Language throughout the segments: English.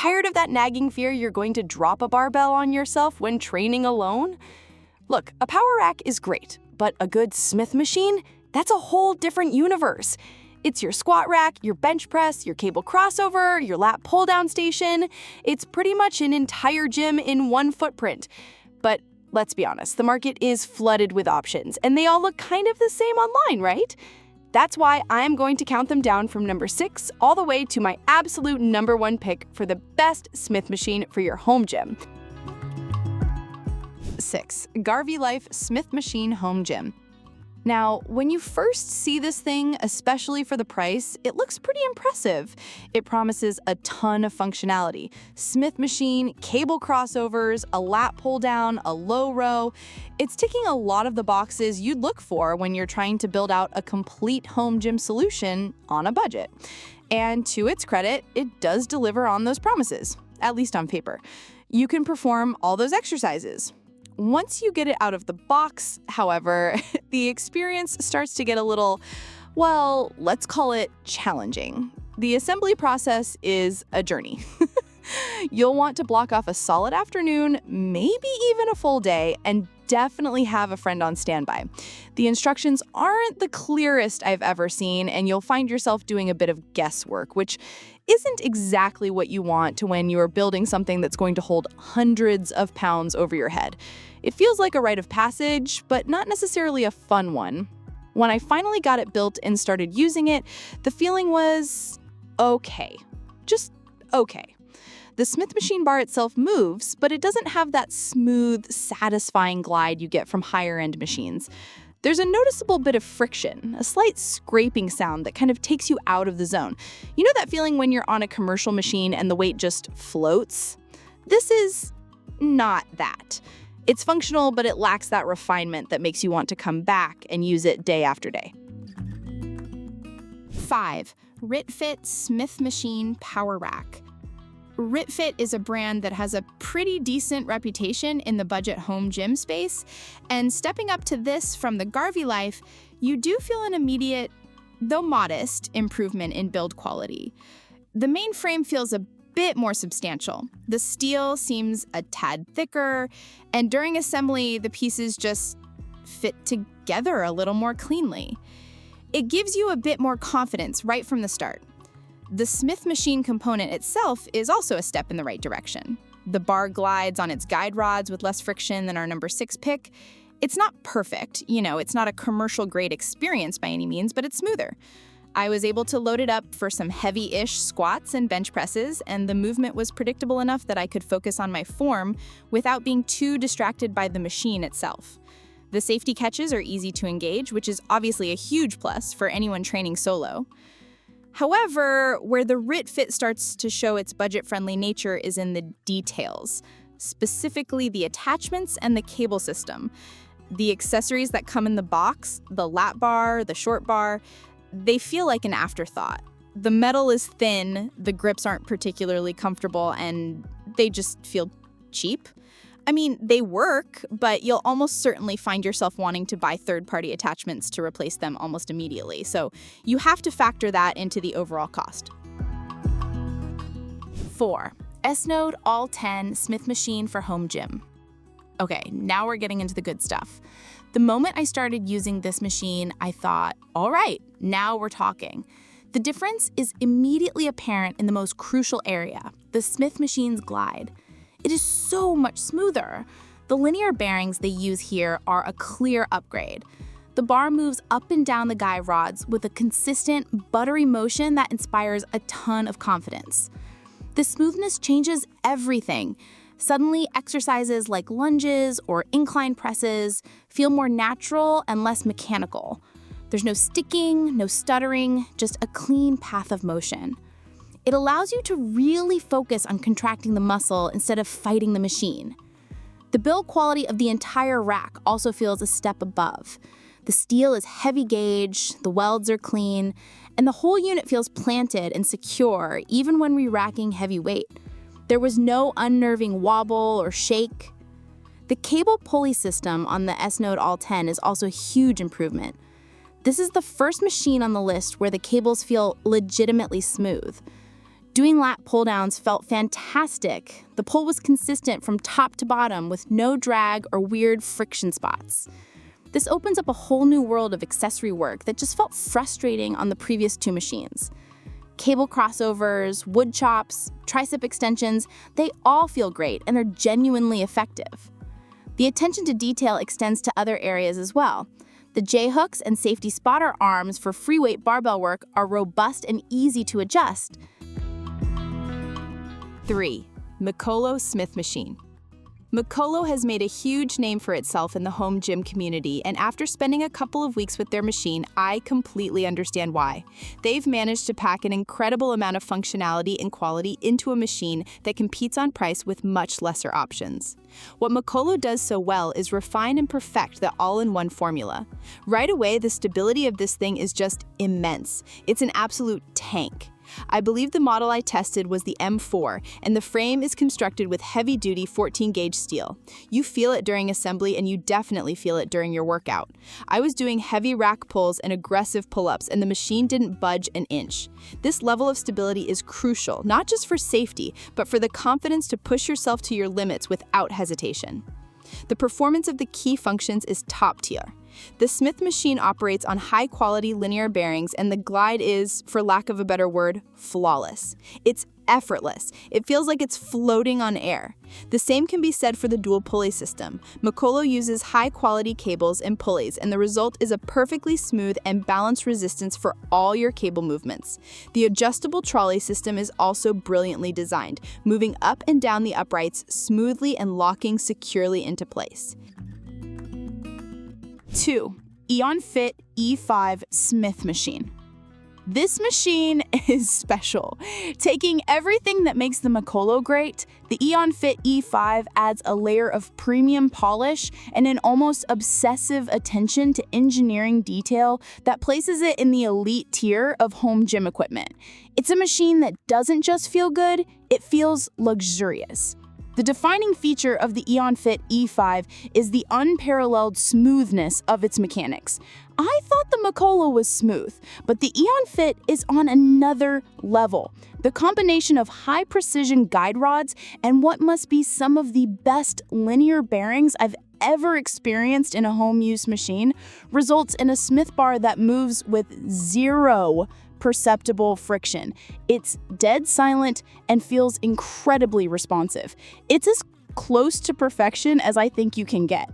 Tired of that nagging fear you're going to drop a barbell on yourself when training alone? Look, a power rack is great, but a good Smith machine? That's a whole different universe. It's your squat rack, your bench press, your cable crossover, your lat pull-down station. It's pretty much an entire gym in one footprint. But let's be honest, the market is flooded with options, and they all look kind of the same online, right? That's why I'm going to count them down from number 6 all the way to my absolute number 1 pick for the best Smith machine for your home gym. 6. GarveeLife Smith Machine Home Gym. Now, when you first see this thing, especially for the price, it looks pretty impressive. It promises a ton of functionality. Smith machine, cable crossovers, a lat pull down, a low row. It's ticking a lot of the boxes you'd look for when you're trying to build out a complete home gym solution on a budget. And to its credit, it does deliver on those promises, at least on paper. You can perform all those exercises. Once you get it out of the box, however, the experience starts to get a little, well, let's call it challenging. The assembly process is a journey. You'll want to block off a solid afternoon, maybe even a full day, and definitely have a friend on standby. The instructions aren't the clearest I've ever seen, and you'll find yourself doing a bit of guesswork, which isn't exactly what you want to when you're building something that's going to hold hundreds of pounds over your head. It feels like a rite of passage, but not necessarily a fun one. When I finally got it built and started using it, the feeling was okay. Just okay. The Smith machine bar itself moves, but it doesn't have that smooth, satisfying glide you get from higher-end machines. There's a noticeable bit of friction, a slight scraping sound that kind of takes you out of the zone. You know that feeling when you're on a commercial machine and the weight just floats? This is not that. It's functional, but it lacks that refinement that makes you want to come back and use it day after day. 5. RitFit Smith Machine Power Rack. RitFit is a brand that has a pretty decent reputation in the budget home gym space, and stepping up to this from the GarveeLife, you do feel an immediate, though modest, improvement in build quality. The main frame feels a bit more substantial. The steel seems a tad thicker, and during assembly, the pieces just fit together a little more cleanly. It gives you a bit more confidence right from the start. The Smith machine component itself is also a step in the right direction. The bar glides on its guide rods with less friction than our number 6 pick. It's not perfect, it's not a commercial-grade experience by any means, but it's smoother. I was able to load it up for some heavy-ish squats and bench presses, and the movement was predictable enough that I could focus on my form without being too distracted by the machine itself. The safety catches are easy to engage, which is obviously a huge plus for anyone training solo. However, where the RitFit starts to show its budget-friendly nature is in the details, specifically the attachments and the cable system. The accessories that come in the box, the lat bar, the short bar, they feel like an afterthought. The metal is thin, the grips aren't particularly comfortable, and they just feel cheap. I mean, they work, but you'll almost certainly find yourself wanting to buy third-party attachments to replace them almost immediately. So you have to factor that into the overall cost. 4. SNODE All 10 Smith Machine for Home Gym. Okay, now we're getting into the good stuff. The moment I started using this machine, I thought, all right, now we're talking. The difference is immediately apparent in the most crucial area, the Smith machine's glide. It is so much smoother. The linear bearings they use here are a clear upgrade. The bar moves up and down the guide rods with a consistent, buttery motion that inspires a ton of confidence. The smoothness changes everything. Suddenly, exercises like lunges or incline presses feel more natural and less mechanical. There's no sticking, no stuttering, just a clean path of motion. It allows you to really focus on contracting the muscle instead of fighting the machine. The build quality of the entire rack also feels a step above. The steel is heavy gauge, the welds are clean, and the whole unit feels planted and secure even when re-racking heavy weight. There was no unnerving wobble or shake. The cable pulley system on the SNODE All 10 is also a huge improvement. This is the first machine on the list where the cables feel legitimately smooth. Doing lat pull-downs felt fantastic. The pull was consistent from top to bottom with no drag or weird friction spots. This opens up a whole new world of accessory work that just felt frustrating on the previous two machines. Cable crossovers, wood chops, tricep extensions, they all feel great and they're genuinely effective. The attention to detail extends to other areas as well. The J-hooks and safety spotter arms for free weight barbell work are robust and easy to adjust. 3. Mikolo Smith Machine. Mikolo has made a huge name for itself in the home gym community, and after spending a couple of weeks with their machine, I completely understand why. They've managed to pack an incredible amount of functionality and quality into a machine that competes on price with much lesser options. What Mikolo does so well is refine and perfect the all-in-one formula. Right away, the stability of this thing is just immense. It's an absolute tank. I believe the model I tested was the M4, and the frame is constructed with heavy-duty 14-gauge steel. You feel it during assembly, and you definitely feel it during your workout. I was doing heavy rack pulls and aggressive pull-ups, and the machine didn't budge an inch. This level of stability is crucial, not just for safety, but for the confidence to push yourself to your limits without hesitation. The performance of the key functions is top tier. The Smith machine operates on high-quality linear bearings, and the glide is, for lack of a better word, flawless. It's effortless. It feels like it's floating on air. The same can be said for the dual pulley system. Mikolo uses high-quality cables and pulleys, and the result is a perfectly smooth and balanced resistance for all your cable movements. The adjustable trolley system is also brilliantly designed, moving up and down the uprights smoothly and locking securely into place. 2. Eonfit E5 Smith Machine. This machine is special. Taking everything that makes the Mikolo great, the Eonfit E5 adds a layer of premium polish and an almost obsessive attention to engineering detail that places it in the elite tier of home gym equipment. It's a machine that doesn't just feel good, it feels luxurious. The defining feature of the Eonfit E5 is the unparalleled smoothness of its mechanics. I thought the Mikolo was smooth, but the Eonfit is on another level. The combination of high-precision guide rods and what must be some of the best linear bearings I've ever experienced in a home-use machine results in a Smith bar that moves with zero perceptible friction. It's dead silent and feels incredibly responsive. It's as close to perfection as I think you can get.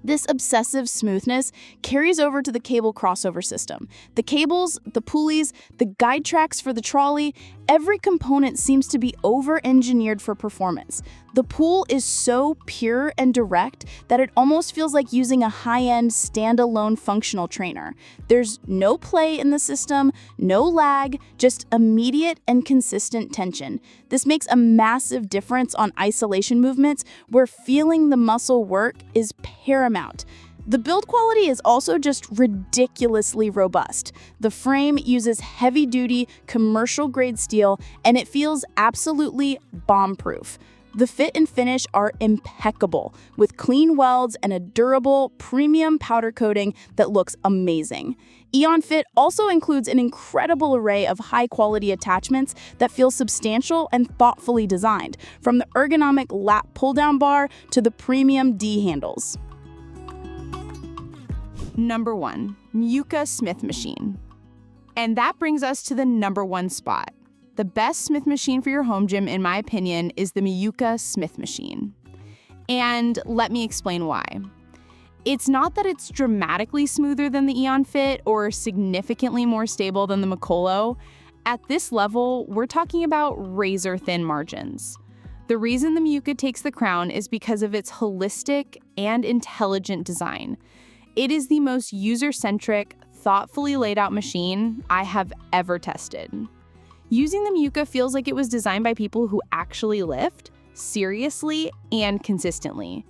This obsessive smoothness carries over to the cable crossover system. The cables, the pulleys, the guide tracks for the trolley, every component seems to be over-engineered for performance. The pull is so pure and direct that it almost feels like using a high-end, standalone functional trainer. There's no play in the system, no lag, just immediate and consistent tension. This makes a massive difference on isolation movements where feeling the muscle work is paramount. The build quality is also just ridiculously robust. The frame uses heavy-duty, commercial-grade steel, and it feels absolutely bomb-proof. The fit and finish are impeccable, with clean welds and a durable, premium powder coating that looks amazing. Eonfit also includes an incredible array of high-quality attachments that feel substantial and thoughtfully designed, from the ergonomic lat pull-down bar to the premium D handles. Number 1. MIUUKA Smith Machine. And that brings us to the number 1 spot. The best Smith machine for your home gym, in my opinion, is the MIUUKA Smith Machine. And let me explain why. It's not that it's dramatically smoother than the Eonfit or significantly more stable than the Mikolo. At this level, we're talking about razor-thin margins. The reason the MIUUKA takes the crown is because of its holistic and intelligent design. It is the most user-centric, thoughtfully laid out machine I have ever tested. Using the MIUUKA feels like it was designed by people who actually lift, seriously, and consistently.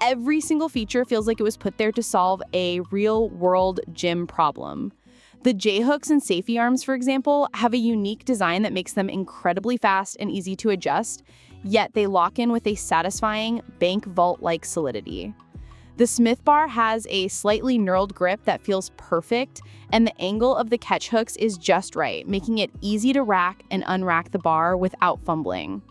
Every single feature feels like it was put there to solve a real-world gym problem. The J-hooks and safety arms, for example, have a unique design that makes them incredibly fast and easy to adjust, yet they lock in with a satisfying bank vault-like solidity. The Smith bar has a slightly knurled grip that feels perfect, and the angle of the catch hooks is just right, making it easy to rack and unrack the bar without fumbling.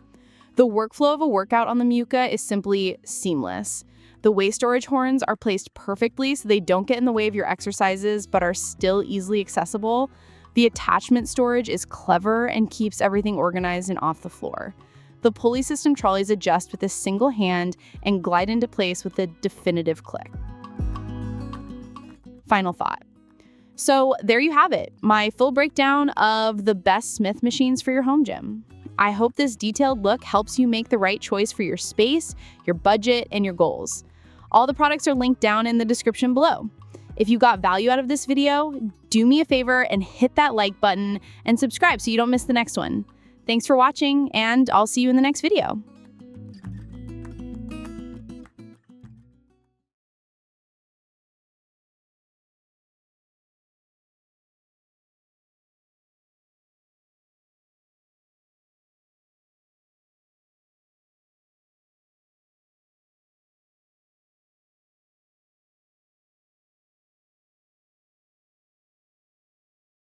The workflow of a workout on the MIUUKA is simply seamless. The waist storage horns are placed perfectly so they don't get in the way of your exercises but are still easily accessible. The attachment storage is clever and keeps everything organized and off the floor. The pulley system trolleys adjust with a single hand and glide into place with a definitive click. Final thought. So there you have it, my full breakdown of the best Smith machines for your home gym. I hope this detailed look helps you make the right choice for your space, your budget, and your goals. All the products are linked down in the description below. If you got value out of this video, do me a favor and hit that like button and subscribe so you don't miss the next one. Thanks for watching, and I'll see you in the next video.